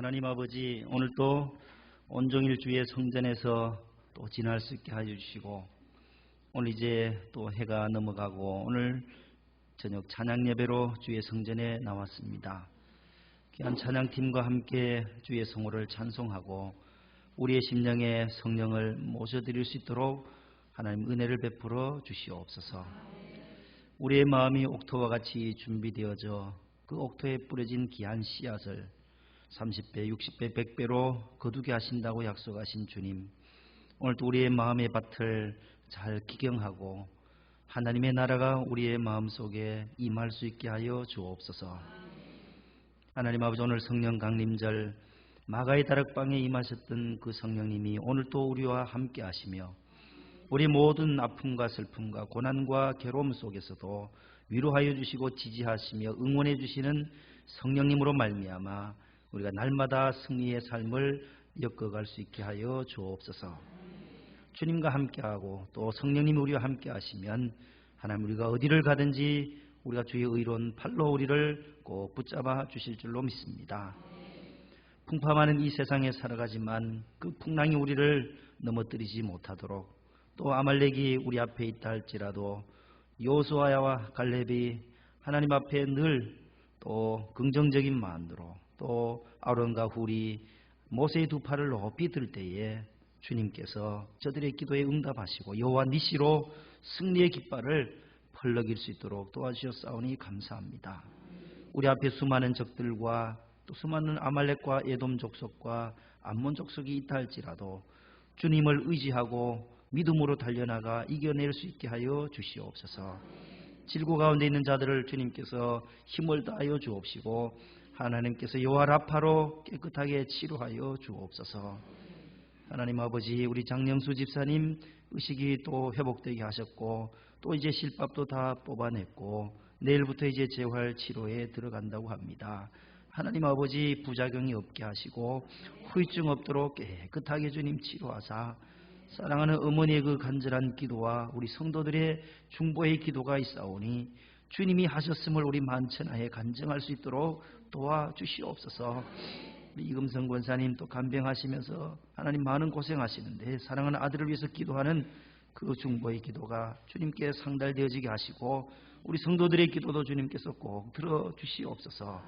하나님 아버지, 오늘도 온종일 주의 성전에서 또 지날 수 있게 해주시고, 오늘 이제 또 해가 넘어가고 오늘 저녁 찬양 예배로 주의 성전에 나왔습니다. 귀한 찬양팀과 함께 주의 성호를 찬송하고 우리의 심령에 성령을 모셔드릴 수 있도록 하나님 은혜를 베풀어 주시옵소서. 우리의 마음이 옥토와 같이 준비되어져 그 옥토에 뿌려진 귀한 씨앗을 30배, 60배, 100배로 거두게 하신다고 약속하신 주님, 오늘도 우리의 마음의 밭을 잘 기경하고 하나님의 나라가 우리의 마음속에 임할 수 있게 하여 주옵소서. 하나님 아버지, 오늘 성령 강림절 마가의 다락방에 임하셨던 그 성령님이 오늘도 우리와 함께 하시며 우리 모든 아픔과 슬픔과 고난과 괴로움 속에서도 위로하여 주시고 지지하시며 응원해 주시는 성령님으로 말미암아 우리가 날마다 승리의 삶을 엮어갈 수 있게 하여 주옵소서. 주님과 함께하고 또 성령님이 우리와 함께 하시면 하나님, 우리가 어디를 가든지 우리가 주의 의로운 팔로 우리를 꼭 붙잡아 주실 줄로 믿습니다. 풍파많은 이 세상에 살아가지만 그 풍랑이 우리를 넘어뜨리지 못하도록, 또 아말렉이 우리 앞에 있다 할지라도 여호수아와 갈렙이 하나님 앞에 늘 또 긍정적인 마음으로, 또 아론과 훌이 모세의 두 팔을 높이 들 때에 주님께서 저들의 기도에 응답하시고 여호와 니시로 승리의 깃발을 펄럭일 수 있도록 도와주셨사오니 감사합니다. 우리 앞에 수많은 적들과 또 수많은 아말렉과 에돔 족속과 암몬 족속이 있다 할지라도 주님을 의지하고 믿음으로 달려나가 이겨낼 수 있게 하여 주시옵소서. 질고 가운데 있는 자들을 주님께서 힘을 다하여 주옵시고 하나님께서 여호와 라파로 깨끗하게 치료하여 주옵소서. 하나님 아버지, 우리 장영수 집사님 의식이 또 회복되게 하셨고 또 이제 실밥도 다 뽑아냈고 내일부터 이제 재활 치료에 들어간다고 합니다. 하나님 아버지, 부작용이 없게 하시고 후유증 없도록 깨끗하게 주님 치료하사 사랑하는 어머니의 그 간절한 기도와 우리 성도들의 중보의 기도가 있사오니 주님이 하셨음을 우리 만천하에 간증할 수 있도록 도와주시옵소서. 이금성 권사님 또 간병하시면서 하나님 많은 고생하시는데 사랑하는 아들을 위해서 기도하는 그 중보의 기도가 주님께 상달되어지게 하시고 우리 성도들의 기도도 주님께서 꼭 들어주시옵소서.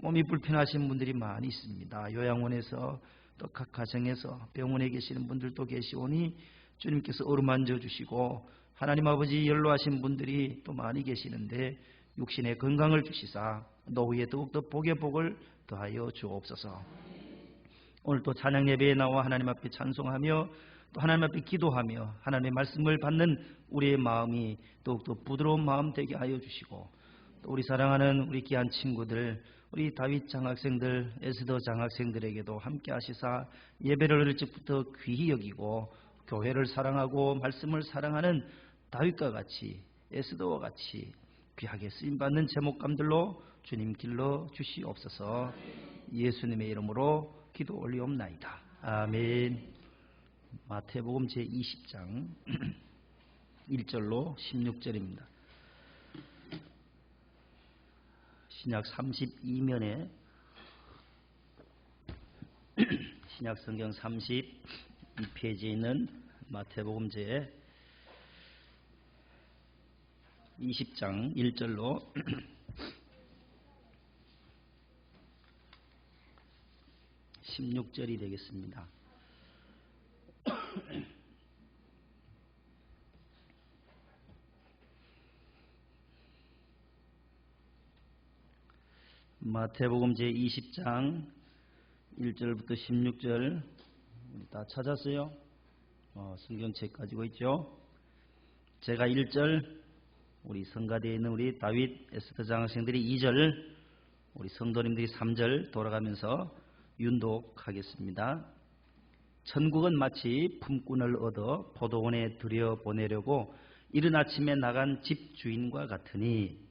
몸이 불편하신 분들이 많이 있습니다. 요양원에서 또 각 가정에서 병원에 계시는 분들도 계시오니 주님께서 어루만져 주시고 하나님 아버지, 연로하신 분들이 또 많이 계시는데 육신의 건강을 주시사 노후에 더욱더 복의 복을 더하여 주옵소서. 오늘 또 찬양 예배에 나와 하나님 앞에 찬송하며 또 하나님 앞에 기도하며 하나님의 말씀을 받는 우리의 마음이 더욱더 부드러운 마음 되게 하여 주시고, 또 우리 사랑하는 우리 귀한 친구들, 우리 다윗 장학생들, 에스더 장학생들에게도 함께 하시사 예배를 어릴 적부터 귀히 여기고 교회를 사랑하고 말씀을 사랑하는 다윗과 같이 에스더와 같이 귀하게 쓰임받는 제목감들로 주님 길러 주시옵소서. 예수님의 이름으로 기도 올리옵나이다. 아멘. 마태복음 제20장 1절로 16절입니다. 신약 32면에 신약 성경 32페이지에 있는 마태복음 제 20장 1절로 16절이 되겠습니다. 마태복음 제20장 1절부터 16절 다 찾았어요? 성경책 가지고 있죠? 제가 1절, 우리 성가대에 있는 우리 다윗 에스더 장학생들이 2절, 우리 성도님들이 3절 돌아가면서 윤독하겠습니다. 천국은 마치 품꾼을 얻어 포도원에 들여보내려고 이른 아침에 나간 집 주인과 같으니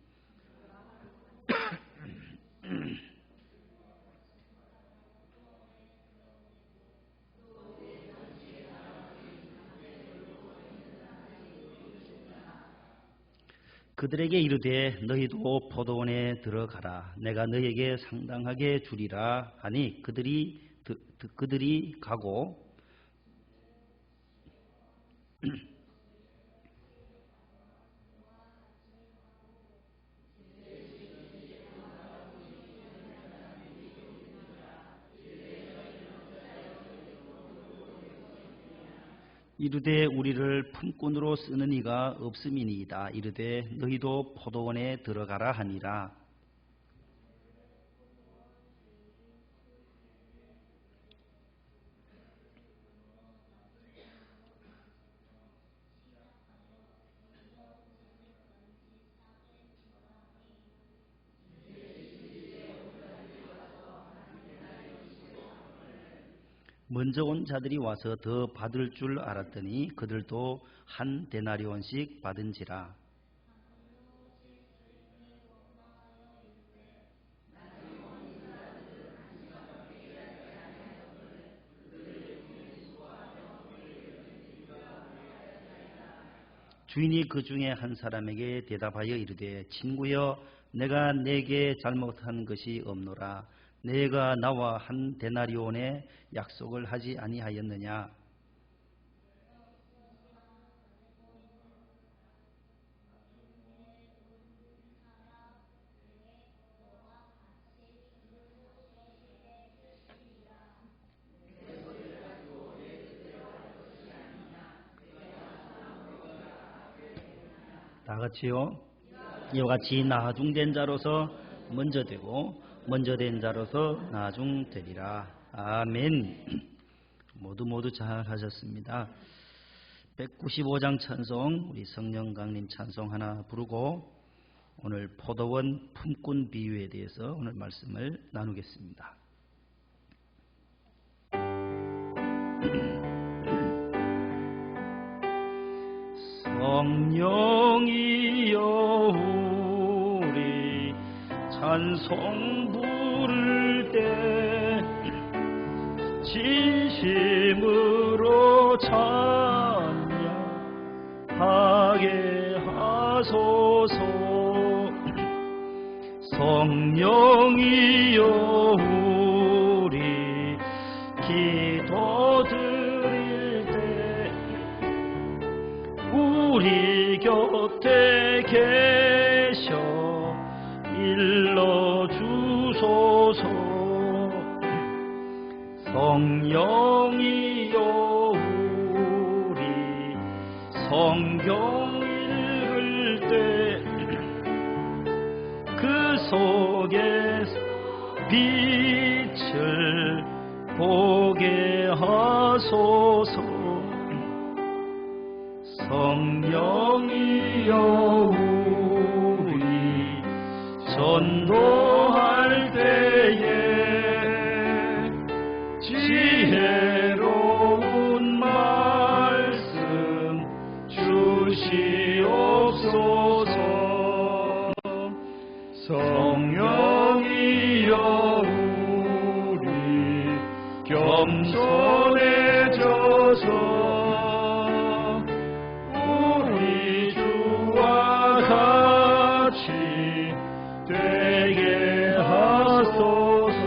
그들에게 이르되 너희도 포도원에 들어가라. 내가 너희에게 상당하게 주리라 하니 그들이 가고 이르되 우리를 품꾼으로 쓰는 이가 없음이니이다. 이르되 너희도 포도원에 들어가라 하니라. 먼저 온 자들이 와서 더 받을 줄 알았더니 그들도 한 데나리온씩 받은지라. 주인이 그 중에 한 사람에게 대답하여 이르되 친구여 내가 네게 잘못한 것이 없노라. 내가 나와 한 데나리온의 약속을 하지 아니하였느냐. 다 같이요. 이와 같이 나중된 자로서 먼저 되고 먼저 된 자로서 나중되리라. 아멘. 모두 잘 하셨습니다. 195장 찬송, 우리 성령 강림 찬송 하나 부르고 오늘 포도원 품꾼 비유에 대해서 오늘 말씀을 나누겠습니다. 성령이여 우리 찬송 부를 때 진심으로 찬양하게 하소서. 성령이여 우리 기도드릴 때 우리 곁에 계셔 일러주소서. 성령이여 우리 성경 읽을 때 그 속에서 빛을 보게 하소서. 성령이여 우리 전도할 때에 지혜로운 말씀 주시옵소서. 성령이여 우리 겸손해져서 되게 하소서.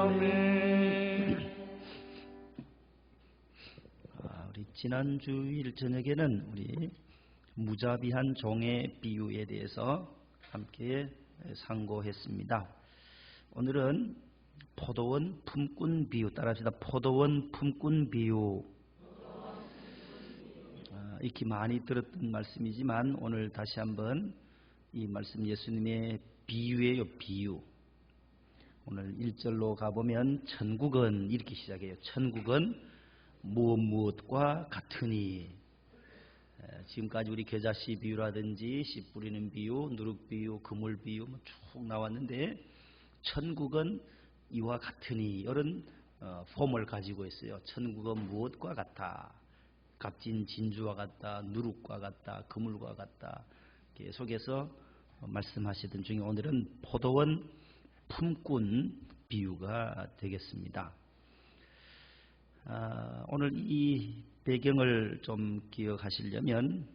아멘. 우리 지난 주일 저녁에는 우리 무자비한 종의 비유에 대해서 함께 상고했습니다. 오늘은 포도원 품꾼 비유, 따라합시다. 포도원 품꾼 비유. 익히 많이 들었던 말씀이지만 오늘 다시 한번 이 말씀 예수님의 비유예요. 비유. 오늘 1절로 가보면 천국은 이렇게 시작해요. 천국은 무엇과 같으니. 지금까지 우리 겨자씨 비유라든지 씨 뿌리는 비유, 누룩 비유, 그물 비유 쭉 나왔는데 천국은 이와 같으니 이런 폼을 가지고 있어요. 천국은 무엇과 같아. 값진 진주와 같다, 누룩과 같다, 그물과 같다. 계속해서 말씀하시던 중에 오늘은 포도원 품꾼 비유가 되겠습니다. 오늘 이 배경을 좀 기억하시려면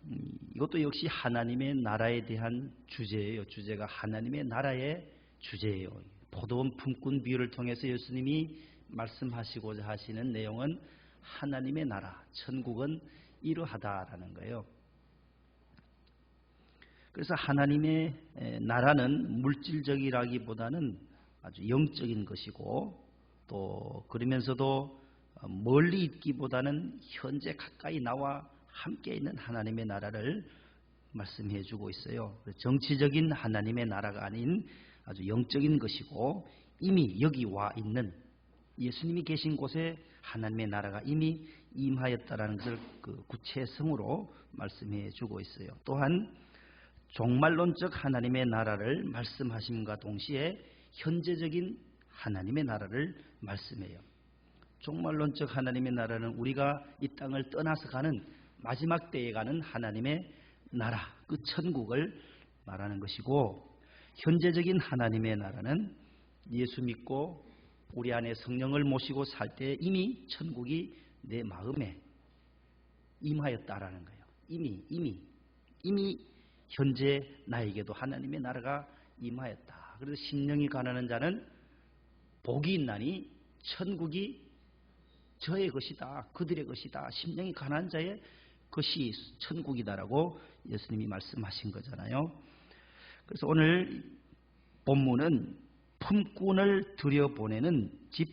이것도 역시 하나님의 나라에 대한 주제예요. 주제가 하나님의 나라의 주제예요. 포도원 품꾼 비유를 통해서 예수님이 말씀하시고자 하시는 내용은 하나님의 나라, 천국은 이러하다라는 거예요. 그래서 하나님의 나라는 물질적이라기보다는 아주 영적인 것이고, 또 그러면서도 멀리 있기보다는 현재 가까이 나와 함께 있는 하나님의 나라를 말씀해 주고 있어요. 정치적인 하나님의 나라가 아닌 아주 영적인 것이고, 이미 여기 와 있는 예수님이 계신 곳에 하나님의 나라가 이미 임하였다라는 것을 그 구체성으로 말씀해 주고 있어요. 또한 종말론적 하나님의 나라를 말씀하심과 동시에 현재적인 하나님의 나라를 말씀해요. 종말론적 하나님의 나라는 우리가 이 땅을 떠나서 가는 마지막 때에 가는 하나님의 나라, 그 천국을 말하는 것이고, 현재적인 하나님의 나라는 예수 믿고 우리 안에 성령을 모시고 살 때 이미 천국이 내 마음에 임하였다라는 거예요. 이미 현재 나에게도 하나님의 나라가 임하였다. 그래서 심령이 가난한 자는 복이 있나니 천국이 저의 것이다, 그들의 것이다, 심령이 가난한 자의 것이 천국이다라고 예수님이 말씀하신 거잖아요. 그래서 오늘 본문은 품꾼을 들여보내는 집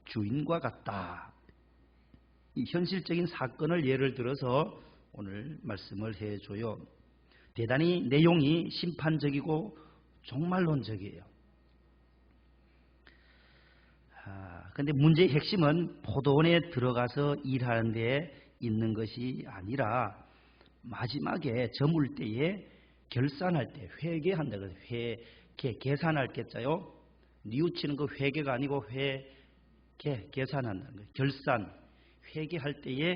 주인과 같다. 이 현실적인 사건을 예를 들어서 오늘 말씀을 해줘요. 대단히 내용이 심판적이고 종말론적이에요. 근데 문제의 핵심은 포도원에 들어가서 일하는 데에 있는 것이 아니라 마지막에 저물 때에 결산할 때 회계한다. 계산할 게자요. 뉘우치는 거 회계가 아니고 계산한다는 거예요. 결산, 회계할 때에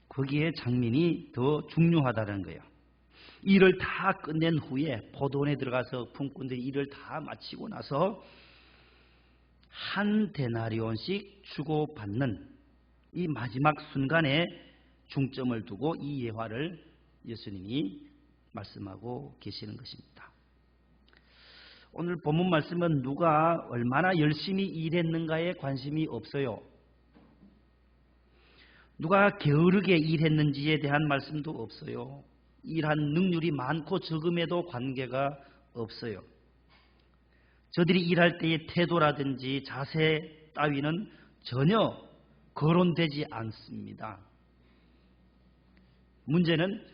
거기에 장면이 더 중요하다는 거예요. 일을 다 끝낸 후에 포도원에 들어가서 품꾼들이 일을 다 마치고 나서 한 데나리온씩 주고받는 이 마지막 순간에 중점을 두고 이 예화를 예수님이 말씀하고 계시는 것입니다. 오늘 본문 말씀은 누가 얼마나 열심히 일했는가에 관심이 없어요. 누가 게으르게 일했는지에 대한 말씀도 없어요. 일한 능률이 많고 적음에도 관계가 없어요. 저들이 일할 때의 태도라든지 자세 따위는 전혀 거론되지 않습니다. 문제는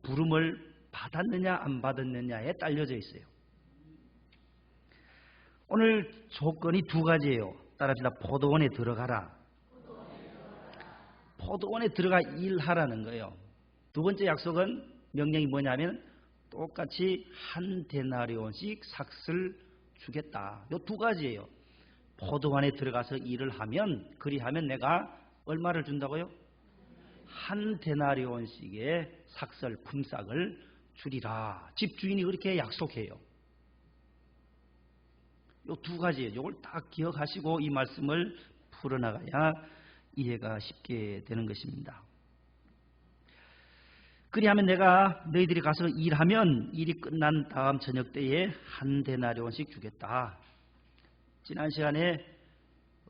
부름을 받았느냐 안 받았느냐에 딸려져 있어요. 오늘 조건이 두 가지예요. 따라합시다. 포도원에 들어가라. 포도원에 들어가 일하라는 거예요. 두 번째 약속은 명령이 뭐냐면 똑같이 한 데나리온씩 삭슬 주겠다. 이 두 가지예요. 포도원에 들어가서 일을 하면, 그리하면 내가 얼마를 준다고요? 한 데나리온씩의 삭슬 품삯을 주리라. 집주인이 그렇게 약속해요. 이 두 가지예요. 이걸 딱 기억하시고 이 말씀을 풀어나가야 이해가 쉽게 되는 것입니다. 그리하면 내가 너희들이 가서 일하면 일이 끝난 다음 저녁 때에 한 데나리온씩 주겠다. 지난 시간에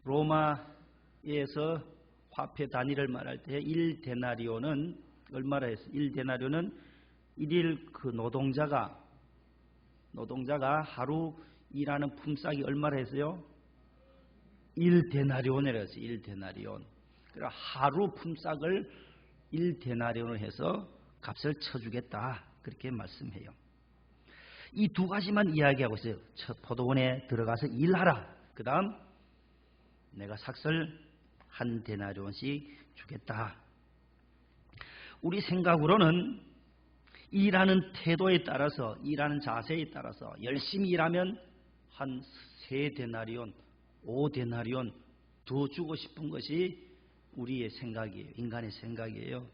로마에서 화폐 단위를 말할 때 1데나리온은 얼마라 했어요? 1데나리온은 일일 그 노동자가 하루 일하는 품삯이 얼마라 했어요? 1데나리온이라 했어요. 1데나리온. 그러니까 하루 품삯을 1데나리온을 해서 값을 쳐주겠다. 그렇게 말씀해요. 이 두 가지만 이야기하고 있어요. 첫 포도원에 들어가서 일하라. 그 다음 내가 삭슬 한 데나리온씩 주겠다. 우리 생각으로는 일하는 태도에 따라서, 일하는 자세에 따라서 열심히 일하면 한 3데나리온, 5데나리온 더 주고 싶은 것이 우리의 생각이에요. 인간의 생각이에요.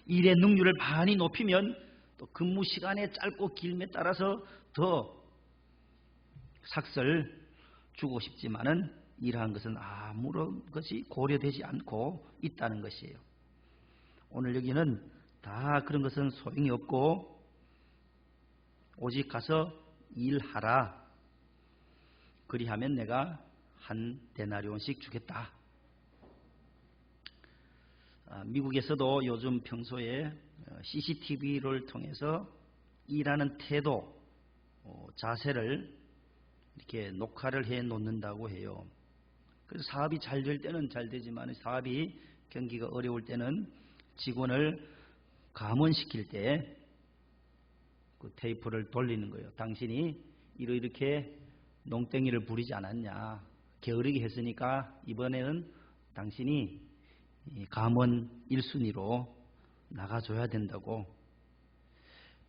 일의 능률을 많이 높이면 또 근무 시간의 짧고 길에 따라서 더 삭슬 주고 싶지만은 이러한 것은 아무런 것이 고려되지 않고 있다는 것이에요. 오늘 여기는 다 그런 것은 소용이 없고 오직 가서 일하라. 그리하면 내가 한 데나리온씩 주겠다. 미국에서도 요즘 평소에 CCTV를 통해서 일하는 태도, 자세를 이렇게 녹화를 해 놓는다고 해요. 그래서 사업이 잘 될 때는 잘 되지만 사업이 경기가 어려울 때는 직원을 감원시킬 때 그 테이프를 돌리는 거예요. 당신이 이렇게 농땡이를 부리지 않았냐. 게으르게 했으니까 이번에는 당신이 감원 1순위로 나가줘야 된다고.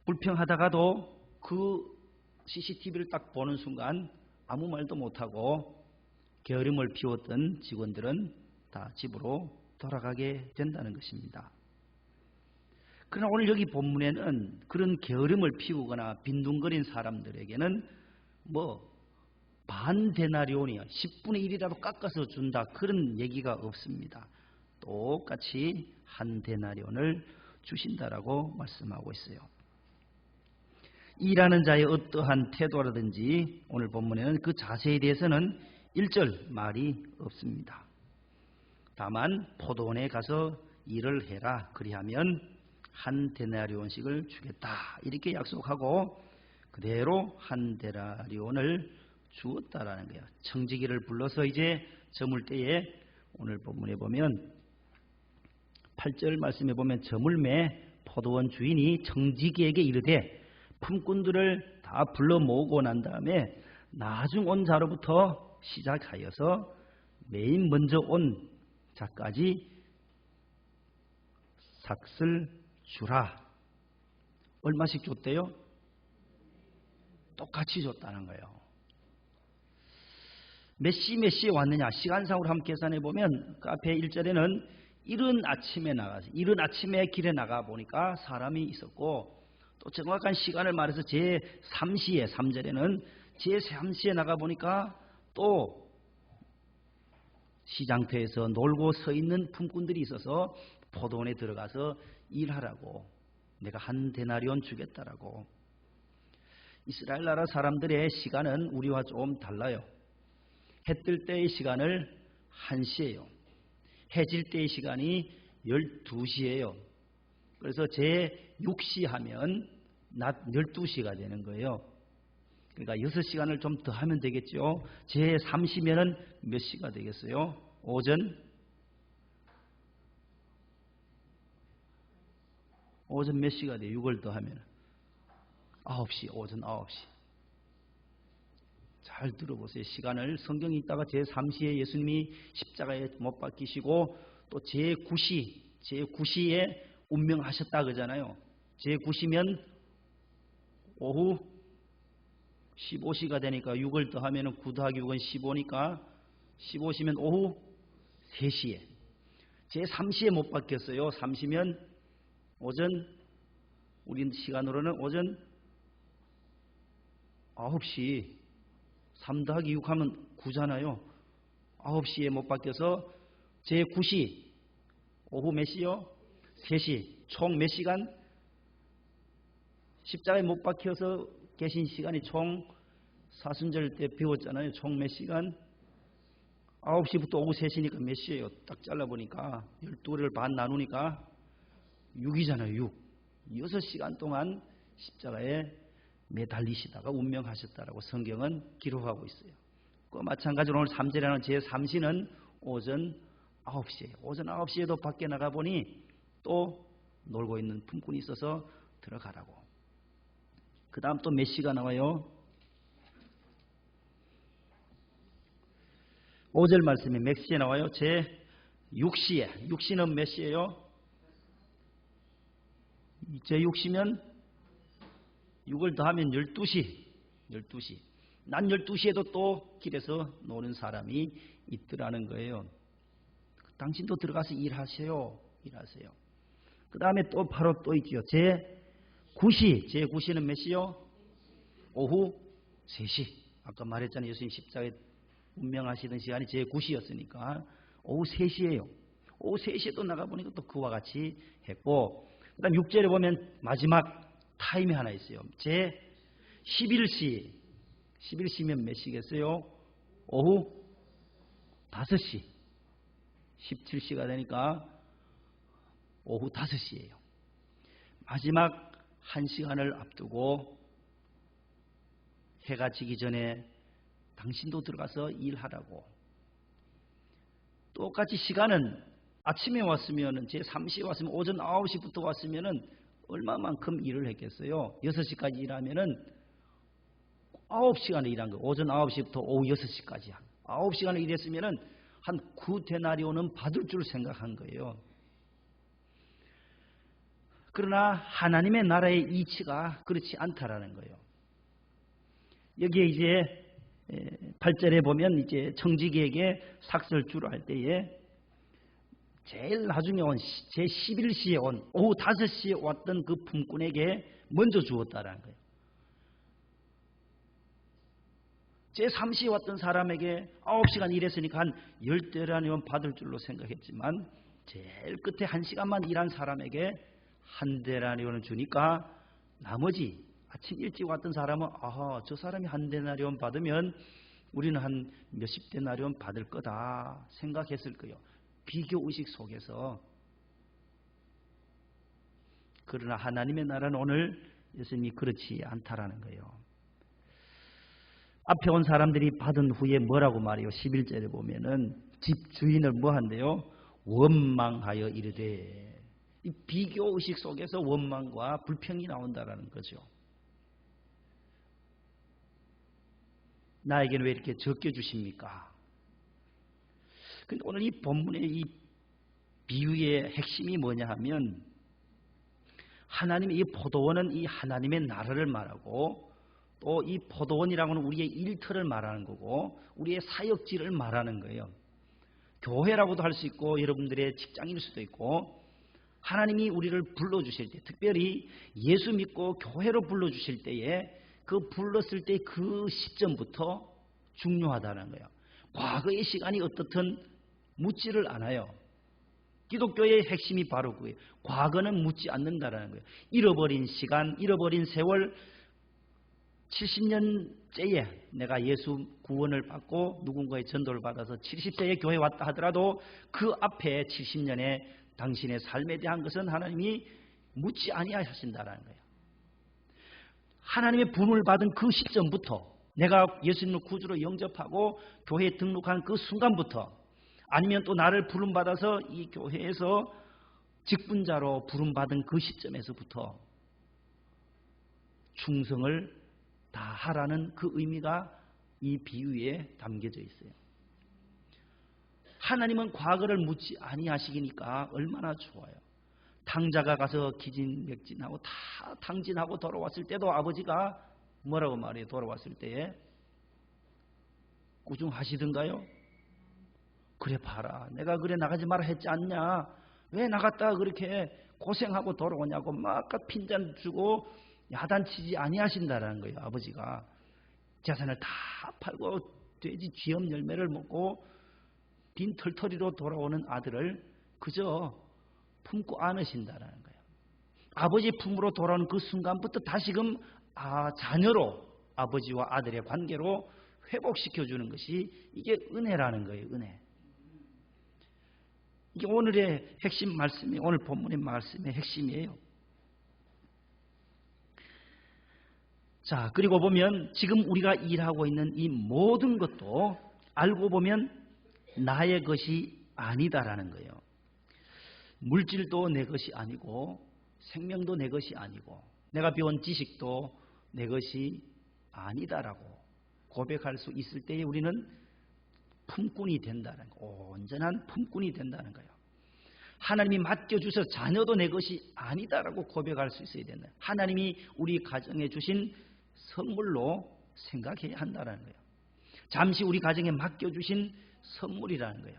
불평하다가도 그 CCTV를 딱 보는 순간 아무 말도 못하고 게으름을 피웠던 직원들은 다 집으로 돌아가게 된다는 것입니다. 그러나 오늘 여기 본문에는 그런 게으름을 피우거나 빈둥거린 사람들에게는 반 데나리온이야 10분의 1이라도 깎아서 준다 그런 얘기가 없습니다. 똑같이 한 데나리온을 주신다라고 말씀하고 있어요. 일하는 자의 어떠한 태도라든지 오늘 본문에는 그 자세에 대해서는 1절 말이 없습니다. 다만 포도원에 가서 일을 해라. 그리하면 한 데나리온씩을 주겠다. 이렇게 약속하고 그대로 한 데나리온을 주었다라는 거예요. 청지기를 불러서 이제 저물 때에 오늘 본문에 보면 8절 말씀에 보면 저물매 포도원 주인이 청지기에게 이르되 품꾼들을 다 불러 모으고 난 다음에 나중 온 자로부터 시작하여서 맨 먼저 온 자까지 삭슬 주라. 얼마씩 줬대요? 똑같이 줬다는 거예요. 몇 시에 왔느냐 시간상으로 한번 계산해 보면 그 앞에 1절에는 이른 아침에 길에 나가 보니까 사람이 있었고 또 정확한 시간을 말해서 제3시에 3절에는 제3시에 나가 보니까 또 시장터에서 놀고 서 있는 품꾼들이 있어서 포도원에 들어가서 일하라고 내가 한 데나리온 주겠다라고. 이스라엘 나라 사람들의 시간은 우리와 좀 달라요. 해 뜰 때의 시간을 1시예요. 해 질 때의 시간이 12시예요. 그래서 제6시 하면 낮 12시가 되는 거예요. 그러니까 6시간을 좀 더 하면 되겠죠. 제3시면은 몇 시가 되겠어요? 오전 몇 시가 돼요? 6을 더하면 9시, 오전 9시. 잘 들어보세요. 시간을 성경에 있다가 제3시에 예수님이 십자가에 못 박히시고 또 제9시에 운명하셨다 그러잖아요. 제9시면 오후 15시가 되니까 6을 더하면 9 더하기 6은 15니까 15시면 오후 3시에. 제3시에 못 박혔어요. 3시면 오전, 우리 시간으로는 오전 9시, 3 더하기 6 하면 9잖아요. 9시에 못 박혀서 제9시, 오후 몇 시요? 3시. 총 몇 시간? 십자가에 못 박혀서 계신 시간이 총 사순절 때 배웠잖아요. 총 몇 시간? 9시부터 오후 3시니까 몇 시예요? 딱 잘라보니까 12개를 반 나누니까 6이잖아요. 6. 6시간 동안 십자가에 매달리시다가 운명하셨다라고 성경은 기록하고 있어요. 그 마찬가지로 오늘 3절에는 제3시는 오전 9시예요. 오전 9시에도 밖에 나가보니 또 놀고 있는 품꾼이 있어서 들어가라고. 그 다음 또 몇 시가 나와요? 5절 말씀이 몇 시에 나와요? 제6시에. 6시는 몇 시예요? 제6시면 6을 더하면 12시. 난 12시에도 또 길에서 노는 사람이 있더라는 거예요. 당신도 들어가서 일하세요. 그 다음에 또 바로 또 있죠. 제9시는 몇 시요? 오후 3시. 아까 말했잖아요. 예수님 십자가에 운명하시던 시간이 제9시였으니까 오후 3시예요. 오후 3시에 또 나가보니까 또 그와 같이 했고, 그 다음 6절에 보면 마지막 타임이 하나 있어요. 제 11시. 11시면 몇 시겠어요? 오후 5시. 17시가 되니까 오후 5시예요. 마지막 1시간을 앞두고 해가 지기 전에 당신도 들어가서 일하라고. 똑같이 시간은 아침에 왔으면 제 3시에 왔으면 오전 9시부터 왔으면 얼마만큼 일을 했겠어요? 6시까지 일하면은 9시간을 일한 거예요. 오전 9시부터 오후 6시까지 9시간을 일했으면은 한 9데나리온은 받을 줄 생각한 거예요. 그러나 하나님의 나라의 이치가 그렇지 않다라는 거예요. 여기에 이제 8절에 보면 이제 청지기에게 삭설주를 할 때에 제일 나중에 온 제 11시에 온 오후 5시에 왔던 그 품꾼에게 먼저 주었다라는 거예요. 제 3시에 왔던 사람에게 9시간 일했으니까 한 10데나리온 받을 줄로 생각했지만 제일 끝에 1시간만 일한 사람에게 1데나리온을 주니까 나머지 아침 일찍 왔던 사람은 저 사람이 1데나리온 받으면 우리는 한 몇십 데나리온 받을 거다 생각했을 거예요. 비교의식 속에서. 그러나 하나님의 나라는 오늘 예수님이 그렇지 않다라는 거예요. 앞에 온 사람들이 받은 후에 뭐라고 말해요? 11절에 보면은 집 주인을 뭐 한대요? 원망하여 이르되. 이 비교의식 속에서 원망과 불평이 나온다라는 거죠. 나에게는 왜 이렇게 적게 주십니까? 근데 오늘 이 본문의 이 비유의 핵심이 뭐냐 하면 하나님의 이 포도원은 이 하나님의 나라를 말하고 또 이 포도원이라고는 우리의 일터를 말하는 거고 우리의 사역지를 말하는 거예요. 교회라고도 할 수 있고 여러분들의 직장일 수도 있고 하나님이 우리를 불러주실 때 특별히 예수 믿고 교회로 불러주실 때에 그 불렀을 때 그 시점부터 중요하다는 거예요. 과거의 시간이 어떻든 묻지를 않아요. 기독교의 핵심이 바로 그거예요. 과거는 묻지 않는다라는 거예요. 잃어버린 시간, 잃어버린 세월 70년째에 내가 예수 구원을 받고 누군가의 전도를 받아서 70세에 교회에 왔다 하더라도 그 앞에 70년의 당신의 삶에 대한 것은 하나님이 묻지 아니하신다라는 거예요. 하나님의 부름을 받은 그 시점부터 내가 예수님을 구주로 영접하고 교회에 등록한 그 순간부터 아니면 또 나를 부름받아서 이 교회에서 직분자로 부름받은 그 시점에서부터 충성을 다하라는 그 의미가 이 비유에 담겨져 있어요. 하나님은 과거를 묻지 아니하시니까 얼마나 좋아요. 탕자가 가서 기진맥진하고 다 탕진하고 돌아왔을 때도 아버지가 뭐라고 말해요? 돌아왔을 때에 꾸중하시던가요? 그래 봐라, 내가 그래 나가지 마라 했지 않냐? 왜 나갔다가 그렇게 고생하고 돌아오냐고 막 핀잔 주고 야단치지 아니하신다라는 거예요. 아버지가 재산을 다 팔고 돼지 쥐염 열매를 먹고 빈 털터리로 돌아오는 아들을 그저 품고 안으신다라는 거예요. 아버지 품으로 돌아오는 그 순간부터 다시금 자녀로 아버지와 아들의 관계로 회복시켜주는 것이 이게 은혜라는 거예요. 은혜. 이게 오늘의 핵심 말씀이 오늘 본문의 말씀의 핵심이에요. 자, 그리고 보면 지금 우리가 일하고 있는 이 모든 것도 알고 보면 나의 것이 아니다라는 거예요. 물질도 내 것이 아니고 생명도 내 것이 아니고 내가 배운 지식도 내 것이 아니다라고 고백할 수 있을 때에 우리는 품꾼이 된다는 거, 온전한 품꾼이 된다는 거예요. 하나님이 맡겨주셔서 자녀도 내 것이 아니다라고 고백할 수 있어야 된다. 하나님이 우리 가정에 주신 선물로 생각해야 한다는 거예요. 잠시 우리 가정에 맡겨주신 선물이라는 거예요.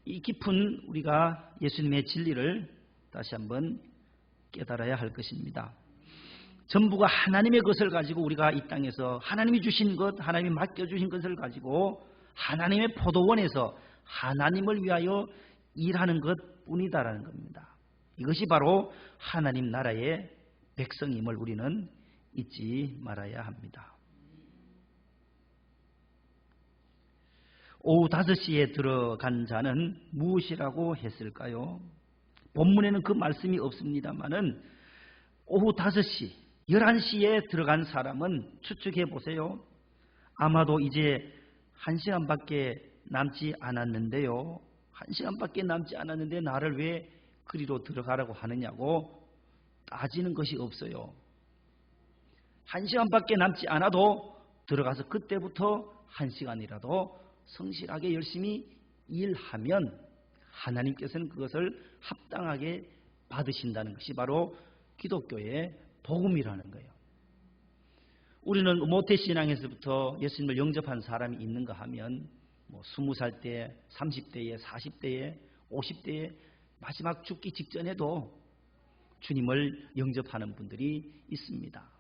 이 깊은 우리가 예수님의 진리를 다시 한번 깨달아야 할 것입니다. 전부가 하나님의 것을 가지고 우리가 이 땅에서 하나님이 주신 것, 하나님이 맡겨주신 것을 가지고 하나님의 포도원에서 하나님을 위하여 일하는 것뿐이다라는 겁니다. 이것이 바로 하나님 나라의 백성임을 우리는 잊지 말아야 합니다. 오후 5시에 들어간 자는 무엇이라고 했을까요? 본문에는 그 말씀이 없습니다만은 오후 5시, 11시에 들어간 사람은 추측해 보세요. 아마도 이제 1시간밖에 남지 않았는데요. 1시간밖에 남지 않았는데 나를 왜 그리로 들어가라고 하느냐고 따지는 것이 없어요. 1시간밖에 남지 않아도 들어가서 그때부터 1시간이라도 성실하게 열심히 일하면 하나님께서는 그것을 합당하게 받으신다는 것이 바로 기독교의 복음이라는 거예요. 우리는 모태신앙에서부터 예수님을 영접한 사람이 있는가 하면 20살 때, 30대에, 40대에, 50대에 마지막 죽기 직전에도 주님을 영접하는 분들이 있습니다.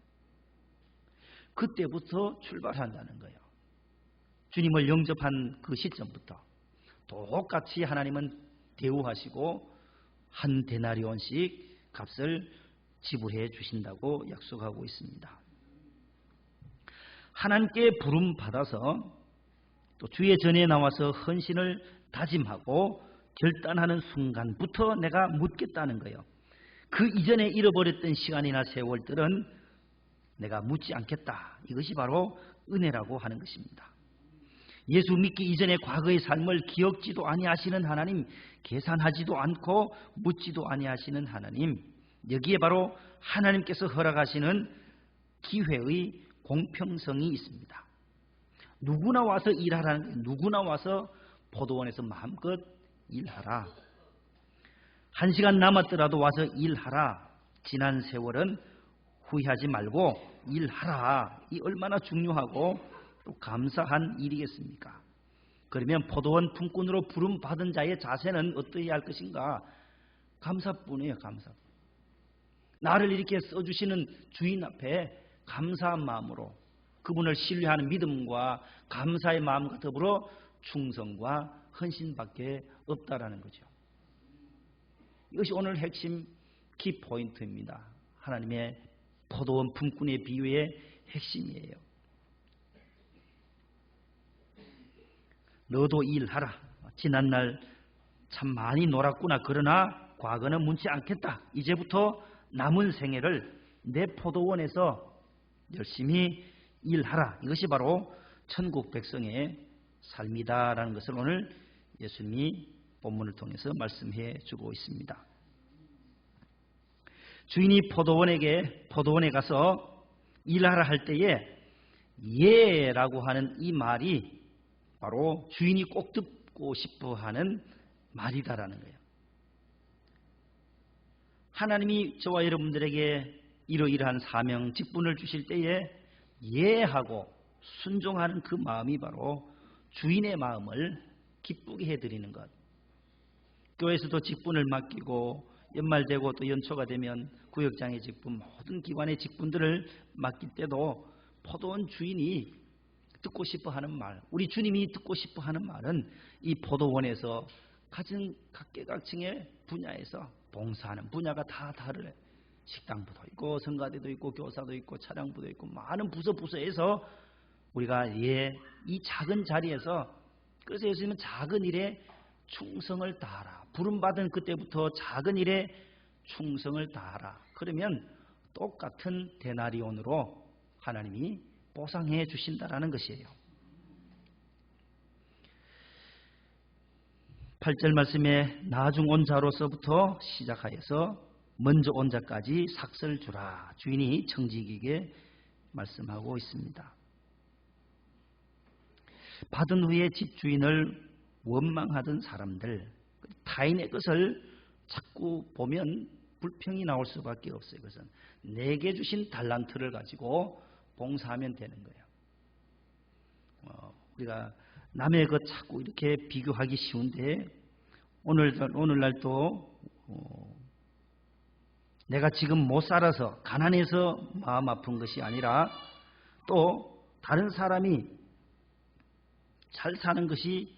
그때부터 출발한다는 거예요. 주님을 영접한 그 시점부터 똑같이 하나님은 대우하시고 한 데나리온씩 값을 지불해 주신다고 약속하고 있습니다. 하나님께 부름받아서 또 주의 전에 나와서 헌신을 다짐하고 결단하는 순간부터 내가 묻겠다는 거예요. 그 이전에 잃어버렸던 시간이나 세월들은 내가 묻지 않겠다. 이것이 바로 은혜라고 하는 것입니다. 예수 믿기 이전의 과거의 삶을 기억지도 아니하시는 하나님, 계산하지도 않고 묻지도 아니하시는 하나님, 여기에 바로 하나님께서 허락하시는 기회의 공평성이 있습니다. 누구나 와서 일하라는 거예요. 누구나 와서 포도원에서 마음껏 일하라. 1시간 남았더라도 와서 일하라. 지난 세월은 후회하지 말고 일하라. 이 얼마나 중요하고 또 감사한 일이겠습니까? 그러면 포도원 품꾼으로 부름받은 자의 자세는 어떠해야 할 것인가? 감사뿐이에요. 감사뿐. 나를 이렇게 써주시는 주인 앞에 감사한 마음으로 그분을 신뢰하는 믿음과 감사의 마음과 더불어 충성과 헌신밖에 없다라는 거죠. 이것이 오늘 핵심 키포인트입니다. 하나님의 포도원 품꾼의 비유의 핵심이에요. 너도 일하라. 지난날 참 많이 놀았구나. 그러나 과거는 묻지 않겠다. 이제부터 남은 생애를 내 포도원에서 열심히 일하라. 이것이 바로 천국 백성의 삶이다라는 것을 오늘 예수님이 본문을 통해서 말씀해 주고 있습니다. 주인이 포도원에 가서 일하라 할 때에 예라고 하는 이 말이 바로 주인이 꼭 듣고 싶어 하는 말이다라는 거예요. 하나님이 저와 여러분들에게 이러이러한 사명, 직분을 주실 때에 예하고 순종하는 그 마음이 바로 주인의 마음을 기쁘게 해드리는 것. 교회에서도 직분을 맡기고 연말되고 또 연초가 되면 구역장의 직분, 모든 기관의 직분들을 맡길 때도 포도원 주인이 듣고 싶어하는 말, 우리 주님이 듣고 싶어하는 말은 이 포도원에서 가진 각계각층의 분야에서 봉사하는 분야가 다 다르래. 식당부도 있고 성가대도 있고 교사도 있고 차량부도 있고 많은 부서에서 우리가 이 작은 자리에서, 그래서 예수님은 작은 일에 충성을 다하라. 부름받은 그때부터 작은 일에 충성을 다하라. 그러면 똑같은 데나리온으로 하나님이 보상해 주신다라는 것이에요. 8절 말씀에 나중 온 자로서부터 시작하여서 먼저 온 자까지 삭설 주라. 주인이 청지기에게 말씀하고 있습니다. 받은 후에 집주인을 원망하던 사람들, 타인의 것을 자꾸 보면 불평이 나올 수밖에 없어요. 그것은 내게 주신 달란트를 가지고 봉사하면 되는 거예요. 우리가 남의 것 자꾸 이렇게 비교하기 쉬운데 오늘날 또 내가 지금 못 살아서 가난해서 마음 아픈 것이 아니라 또 다른 사람이 잘 사는 것이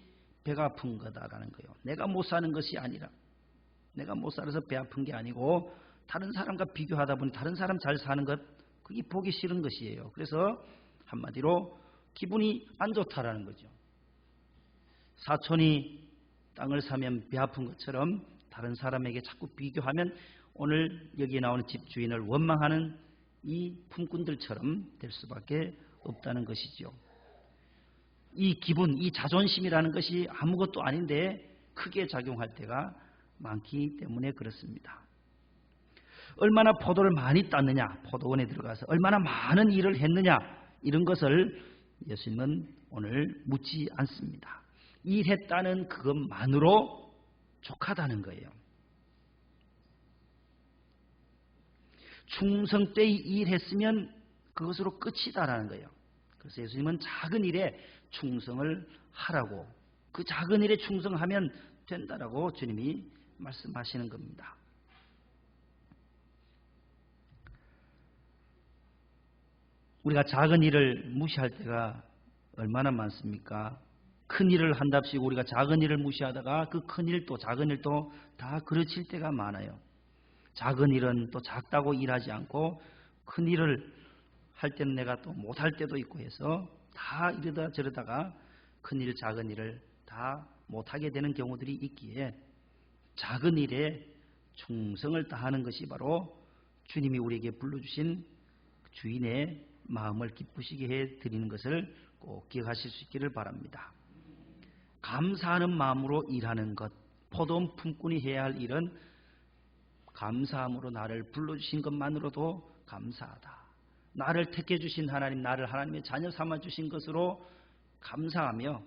배가 아픈 거다라는 거예요. 내가 못 사는 것이 아니라, 내가 못 살아서 배 아픈 게 아니고 다른 사람과 비교하다 보니 다른 사람 잘 사는 것, 그게 보기 싫은 것이에요. 그래서 한마디로 기분이 안 좋다라는 거죠. 사촌이 땅을 사면 배 아픈 것처럼 다른 사람에게 자꾸 비교하면 오늘 여기에 나오는 집주인을 원망하는 이 품꾼들처럼 될 수밖에 없다는 것이죠. 이 기분, 이 자존심이라는 것이 아무것도 아닌데 크게 작용할 때가 많기 때문에 그렇습니다. 얼마나 포도를 많이 땄느냐, 포도원에 들어가서 얼마나 많은 일을 했느냐, 이런 것을 예수님은 오늘 묻지 않습니다. 일했다는 그것만으로 족하다는 거예요. 충성 때에 일했으면 그것으로 끝이다라는 거예요. 그래서 예수님은 작은 일에 충성을 하라고, 그 작은 일에 충성하면 된다라고 주님이 말씀하시는 겁니다. 우리가 작은 일을 무시할 때가 얼마나 많습니까? 큰 일을 한답시고 우리가 작은 일을 무시하다가 그 큰 일도 작은 일도 다 그르칠 때가 많아요. 작은 일은 또 작다고 일하지 않고 큰 일을 할 때는 내가 또 못할 때도 있고 해서 다 이러다 저러다가 큰 일 작은 일을 다 못하게 되는 경우들이 있기에 작은 일에 충성을 다하는 것이 바로 주님이 우리에게 불러주신 주인의 마음을 기쁘시게 해드리는 것을 꼭 기억하실 수 있기를 바랍니다. 감사하는 마음으로 일하는 것, 포도원 품꾼이 해야 할 일은 감사함으로 나를 불러주신 것만으로도 감사하다. 나를 택해 주신 하나님, 나를 하나님의 자녀 삼아 주신 것으로 감사하며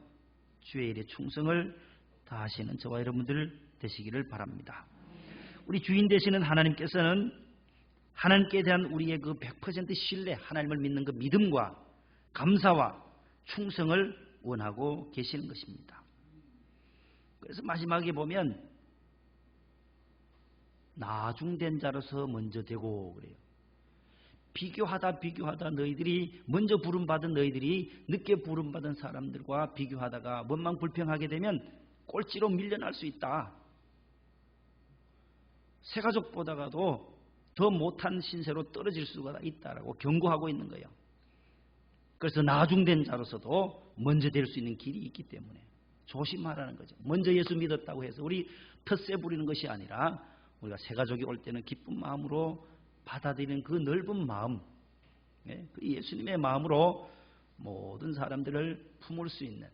주의 일에 충성을 다하시는 저와 여러분들 되시기를 바랍니다. 우리 주인 되시는 하나님께서는 하나님께 대한 우리의 그 100% 신뢰, 하나님을 믿는 그 믿음과 감사와 충성을 원하고 계시는 것입니다. 그래서 마지막에 보면 나중된 자로서 먼저 되고 그래요. 비교하다 너희들이 먼저 부름받은 너희들이 늦게 부름받은 사람들과 비교하다가 원망불평하게 되면 꼴찌로 밀려날 수 있다. 새가족보다가도 더 못한 신세로 떨어질 수가 있다라고 경고하고 있는 거예요. 그래서 나중된 자로서도 먼저 될 수 있는 길이 있기 때문에 조심하라는 거죠. 먼저 예수 믿었다고 해서 우리 텃세 부리는 것이 아니라 우리가 새가족이 올 때는 기쁜 마음으로 받아들이는 그 넓은 마음, 그 예수님의 마음으로 모든 사람들을 품을 수 있는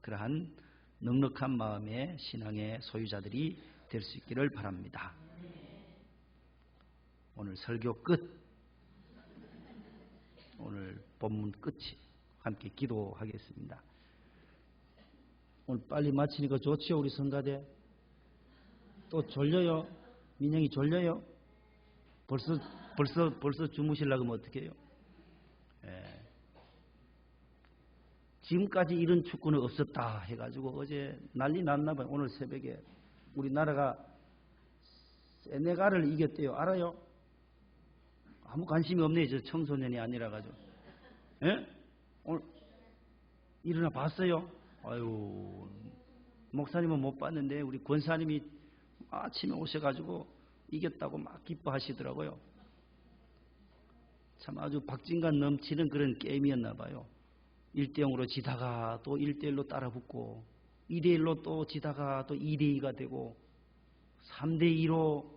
그러한 넉넉한 마음의 신앙의 소유자들이 될 수 있기를 바랍니다. 오늘 설교 끝, 오늘 본문 끝이 함께 기도하겠습니다. 오늘 빨리 마치니까 좋지요, 우리 성가대. 또 졸려요? 민영이 졸려요? 벌써 주무시려고 하면 어떡해요? 지금까지 이런 축구는 없었다 해가지고 어제 난리 났나 봐요. 오늘 새벽에 우리나라가 세네갈을 이겼대요. 알아요? 아무 관심이 없네요. 저 청소년이 아니라 가지고. 오늘 일어나 봤어요? 아유, 목사님은 못 봤는데 우리 권사님이 아침에 오셔가지고 이겼다고 막 기뻐하시더라고요. 참 아주 박진감 넘치는 그런 게임이었나 봐요. 1대0으로 지다가 또 1대1로 따라붙고 2대1로 또 지다가 또 2대2가 되고 3대2로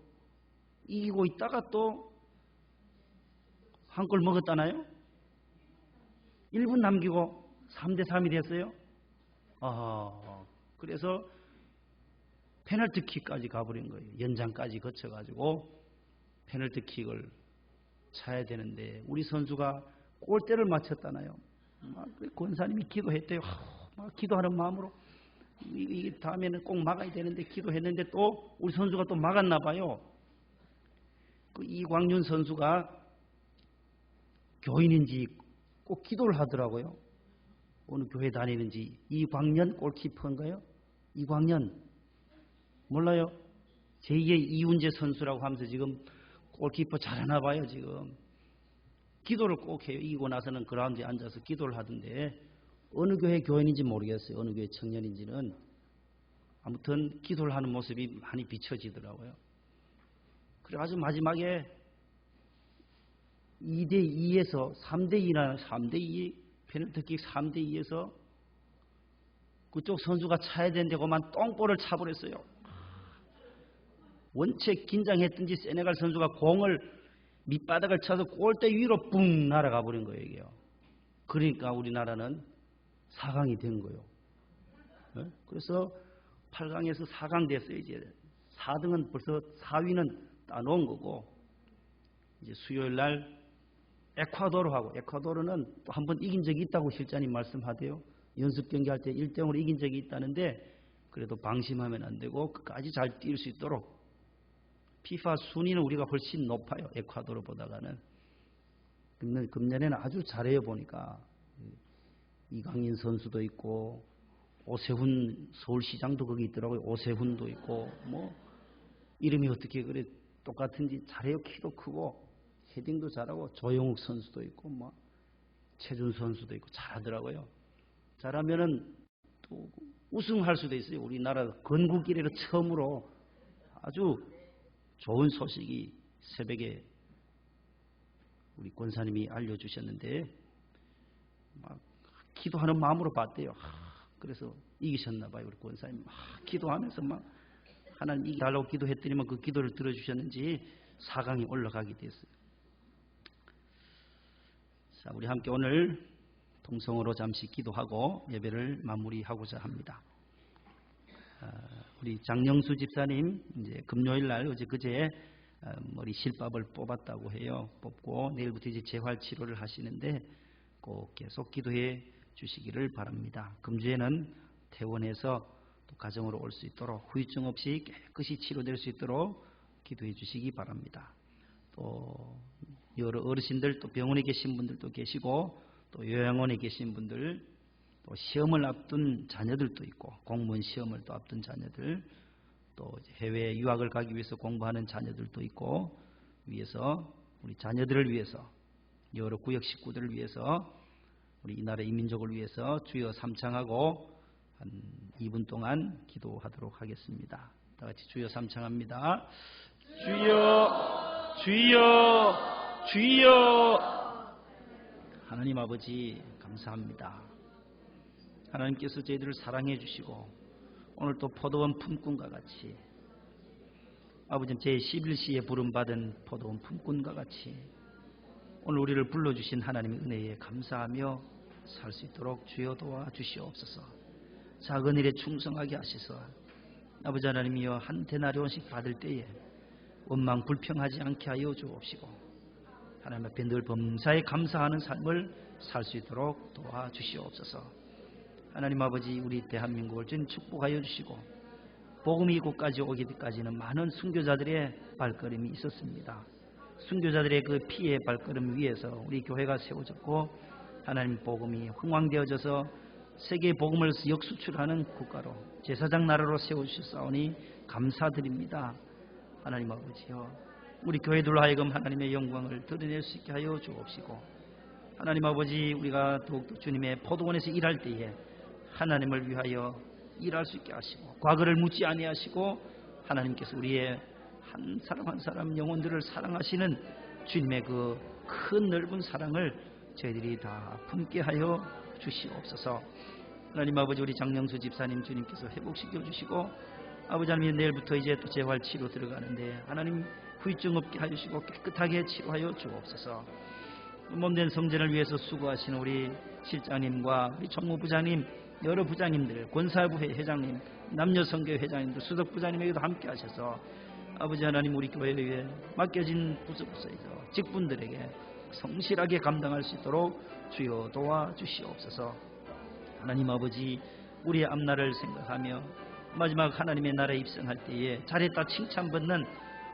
이기고 있다가 또 한 골 먹었잖아요. 1분 남기고 3대3이 됐어요. 그래서 페널티킥까지 가버린 거예요. 연장까지 거쳐가지고 페널티킥을 차야 되는데 우리 선수가 골대를 맞췄잖아요. 권사님이 기도했대요. 막 기도하는 마음으로 이 다음에는 꼭 막아야 되는데 기도했는데 또 우리 선수가 또 막았나 봐요. 그 이광윤 선수가 교인인지 꼭 기도를 하더라고요. 어느 교회 다니는지. 이광년 골키퍼인가요? 이광년 몰라요? 제2의 이훈재 선수라고 하면서 지금 골키퍼 잘하나 봐요. 지금 기도를 꼭 해요. 이기고 나서는 그라운드에 앉아서 기도를 하던데 어느 교회 교인인지 모르겠어요. 어느 교회 청년인지는. 아무튼 기도를 하는 모습이 많이 비춰지더라고요. 그래가지고 마지막에 2대2에서 3대2나 3대2 페널티킥 3대2에서 그쪽 선수가 차야 되는데고만 똥볼을 차버렸어요. 원체 긴장했든지 세네갈 선수가 공을 밑바닥을 쳐서 골대 위로 뿡 날아가 버린 거예요. 이게요. 그러니까 우리나라는 4강이 된 거예요. 그래서 8강에서 4강 됐어요. 이제 4등은 벌써 4위는 따놓은 거고, 이제 수요일 날 에콰도르하고, 에콰도르는 또 한 번 이긴 적이 있다고 실장님 말씀하대요. 연습 경기할 때 1대0으로 이긴 적이 있다는데, 그래도 방심하면 안 되고 끝까지 잘 뛸 수 있도록. 피파 순위는 우리가 훨씬 높아요. 에콰도르보다가는. 금년에는 아주 잘해요. 보니까 이강인 선수도 있고, 오세훈 서울시장도 거기 있더라고요. 오세훈도 있고, 뭐 이름이 어떻게 그래 똑같은지 잘해요. 키도 크고 헤딩도 잘하고, 조영욱 선수도 있고, 뭐 최준 선수도 있고 잘하더라고요. 잘하면은 또 우승할 수도 있어요. 우리나라 건국이래로 처음으로 아주 좋은 소식이 새벽에 우리 권사님이 알려주셨는데, 막 기도하는 마음으로 봤대요. 그래서 이기셨나 봐요. 우리 권사님 막 기도하면서 막 하나님 이기달라고 기도했더니만 그 기도를 들어주셨는지 4강이 올라가게 됐어요. 자, 우리 함께 오늘 동성으로 잠시 기도하고 예배를 마무리하고자 합니다. 우리 장영수 집사님 이제 금요일 날 어제 그제 머리 실밥을 뽑았다고 해요. 뽑고 내일부터 이제 재활 치료를 하시는데 꼭 계속 기도해 주시기를 바랍니다. 금주에는 퇴원해서 또 가정으로 올 수 있도록 후유증 없이 깨끗이 치료될 수 있도록 기도해 주시기 바랍니다. 또 여러 어르신들, 또 병원에 계신 분들도 계시고, 또 요양원에 계신 분들, 또 시험을 앞둔 자녀들도 있고, 공무원 시험을 또 앞둔 자녀들, 또 해외 유학을 가기 위해서 공부하는 자녀들도 있고, 위해서 우리 자녀들을 위해서, 여러 구역 식구들을 위해서, 우리 이 나라 이민족을 위해서 주여 삼창하고 한 2분 동안 기도하도록 하겠습니다. 다 같이 주여 삼창합니다. 주여, 주여, 주여. 하나님 아버지 감사합니다. 하나님께서 저희들을 사랑해 주시고 오늘 또 포도원 품꾼과 같이, 아버지 제11시에 부름받은 포도원 품꾼과 같이 오늘 우리를 불러주신 하나님의 은혜에 감사하며 살 수 있도록 주여 도와주시옵소서. 작은 일에 충성하게 하시서 아버지 하나님이여 한 데나리온씩 받을 때에 원망 불평하지 않게 하여 주옵시고, 하나님 앞에 늘 범사에 감사하는 삶을 살 수 있도록 도와주시옵소서. 하나님 아버지, 우리 대한민국을 주님 축복하여 주시고, 복음이 이곳까지 오기까지는 많은 순교자들의 발걸음이 있었습니다. 순교자들의 그 피의 발걸음 위에서 우리 교회가 세워졌고, 하나님 복음이 흥왕되어져서 세계 복음을 역수출하는 국가로 제사장 나라로 세워주셨사오니 감사드립니다. 하나님 아버지여, 우리 교회들로 하여금 하나님의 영광을 드러낼 수 있게 하여 주옵시고, 하나님 아버지, 우리가 더욱더 주님의 포도원에서 일할 때에 하나님을 위하여 일할 수 있게 하시고, 과거를 묻지 아니하시고, 하나님께서 우리의 한 사람 한 사람 영혼들을 사랑하시는 주님의 그 큰 넓은 사랑을 저희들이 다 품게 하여 주시옵소서. 하나님 아버지, 우리 장영수 집사님 주님께서 회복시켜 주시고, 아버지 하나님 내일부터 이제 또 재활치료 들어가는데 하나님 후유증 없게 하시고 깨끗하게 치료하여 주옵소서. 몸된 성전을 위해서 수고하시는 우리 실장님과 우리 총무부장님, 여러 부장님들, 권사부회 회장님, 남녀성교회 회장님들, 수석부장님에게도 함께 하셔서 아버지 하나님 우리 교회에 맡겨진 부서에서 직분들에게 성실하게 감당할 수 있도록 주여 도와주시옵소서. 하나님 아버지, 우리의 앞날을 생각하며 마지막 하나님의 나라에 입성할 때에 잘했다 칭찬받는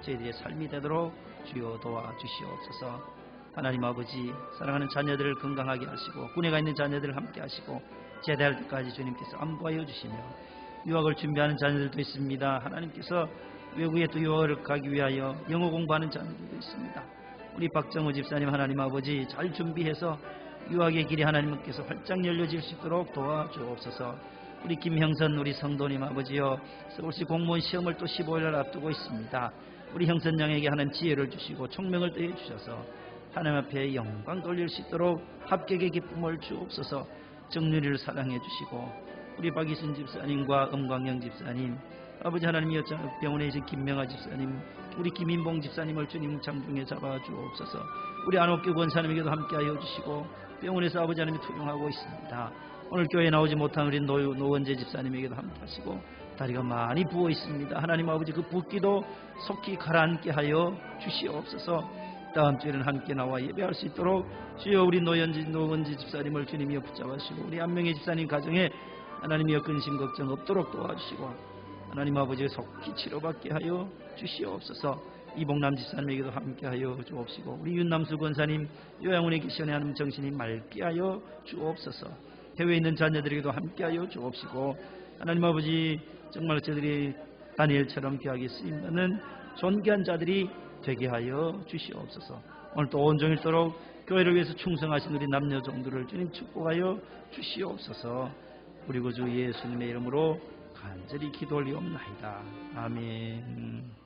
저희들의 삶이 되도록 주여 도와주시옵소서. 하나님 아버지, 사랑하는 자녀들을 건강하게 하시고, 군에가 있는 자녀들을 함께 하시고, 제대할 때까지 주님께서 안보하여 주시며, 유학을 준비하는 자녀들도 있습니다. 하나님께서 외국에 또 유학을 가기 위하여 영어 공부하는 자녀들도 있습니다. 우리 박정호 집사님 하나님 아버지 잘 준비해서 유학의 길이 하나님께서 활짝 열려질 수 있도록 도와주옵소서. 우리 김형선 우리 성도님 아버지여, 서울시 공무원 시험을 또 15일 앞두고 있습니다. 우리 형선 양에게 하나님 지혜를 주시고 총명을 더해 주셔서 하나님 앞에 영광 돌릴 수 있도록 합격의 기쁨을 주옵소서. 정률이를 사랑해 주시고 우리 박이순 집사님과 엄광영 집사님, 아버지 하나님이여, 병원에 계신 김명아 집사님, 우리 김인봉 집사님을 주님 장중에 잡아 주옵소서. 우리 안옥교 권사님에게도 함께하여 주시고 병원에서 아버지 하나님이 투영하고 있습니다. 오늘 교회에 나오지 못한 우리 노원재 집사님에게도 함께하시고 다리가 많이 부어 있습니다. 하나님 아버지 그 붓기도 속히 가라앉게 하여 주시옵소서. 다음 주에는 함께 나와 예배할 수 있도록 주여 우리 노원재 집사님을 주님이여 붙잡으시고 우리 안명의 집사님 가정에 하나님이여 근심 걱정 없도록 도와주시고 하나님 아버지 속히 치료받게 하여 주시옵소서. 이봉남 집사님에게도 함께하여 주옵시고 우리 윤남수 권사님 요양원에 계시는 하나님 정신이 맑게 하여 주옵소서. 해외에 있는 자녀들에게도 함께하여 주옵시고 하나님 아버지 정말 저들이 다니엘처럼 귀하게 쓰임받는 존귀한 자들이 되게 하여 주시옵소서. 오늘 또 온종일도록 교회를 위해서 충성하신 우리 남녀 종들을 주님 축복하여 주시옵소서. 우리 구주 예수님의 이름으로 간절히 기도 올리옵나이다. 아멘.